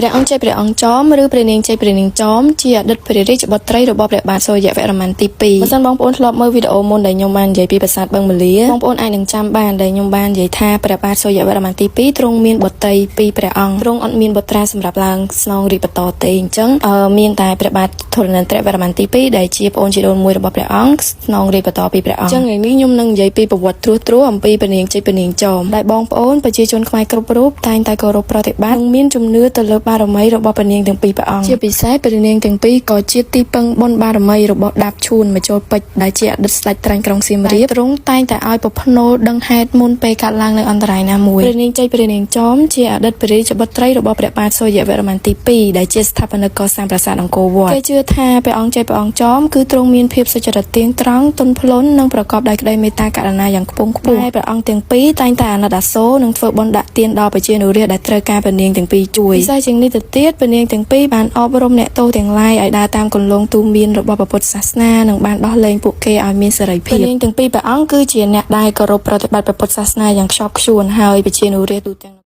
ព្រះអង្គចៃព្រះអង្គចោមឬព្រះនាងចៃព្រះនាងចោមជាអតីតព្រះរាជបុត្រីរបស់ព្រះបាទសូរ្យវរ្ម័នទី2បើសិនបងប្អូនធ្លាប់មើលវីដេអូមុនដែលខ្ញុំបាននិយាយពីប្រាសាទបឹងមាលាបងប្អូនអាចនឹងចាំបានដែលខ្ញុំបាននិយាយថាព្រះបាទសូរ្យវរ្ម័នទី2ទ្រង់មានបុត្រី2ព្រះអង្គទ្រង់អត់មានបុត្រាសម្រាប់ឡើងស្នងរាជបន្តទេអញ្ចឹងមានតែព្រះបាទធរណិន្ទ្រវរ្ម័នទី2ដែលជាប្អូនជីដូនមួយរបស់ព្រះអង្គស្នងរាជបន្តពីព្រះអង្គអញ្ចឹងថ្ងៃនេះខ្ញុំនឹងនិយាយពីប្រវត្តិត្រួសអំពីព្រះនាងចៃព្រះនាងចោមដែលបងប្អូនប្រជាជនខ្មែរគ្រប់រូបតែងតែគោរពប្រតិបត្តិនិងមានជំនឿទៅលើបារមីរបស់ព្រះនាងទាំងពីរព្រះអង្គជាពិសេសព្រះនាងទាំងពីរក៏ជាទីពឹងបុណ្យបារមីរបស់ដាបឈួនមកចូលពេជ្រដែលជាអតីតស្ដេចត្រាញ់ក្រុងសៀមរាបទ្រង់តែងតែឲ្យប្រភ្នូដឹងហេតុមុនពេលកាត់ឡើងនៅអន្តរាយណាមួយព្រះនាងចៃព្រះនាងចោមជាអតីតព្រះរាជបុត្រីរបស់ព្រះបាទសូរ្យវរ្ម័នទី2ដែលជាស្ថាបនិកកសាងប្រាសាទអង្គរវត្តគេជឿថាព្រះអង្គចៃព្រះអង្គចោមគឺទ្រង់មានភាពសុចរិតទៀងត្រង់ទន់ភ្លន់និងប្រកបដោយក្តីមេត្តាករុណាយ៉ាងខ្ពង់ខ្ពស់ហើយព្រះអង្គទាំងពីរតែងតែអាណិតអាសូរនិងធ្វើបុណ្យដាក់ទានដល់ប្រជានុរាស្ត្រដែលត្រូវការព្រះនាងទាំងពីរជួយពិសេសជាងនេះទៅទៀតព្រះនាងទាំងពីរបានអប់រំអ្នកទោសទាំងឡាយឲ្យដើរតាមគន្លងទូមានរបស់ព្រះពុទ្ធសាសនានិងបានដោះលែងពួកគេឲ្យមានសេរីភាពព្រះនាងទាំងពីរព្រះអង្គគឺជាអ្នកដែលគោរពប្រតិបត្តិព្រះពុទ្ធសាសនាយ៉ាងខ្ជាប់ខ្ជួនហើយប្រជានុរាស្ត្រទូទាំង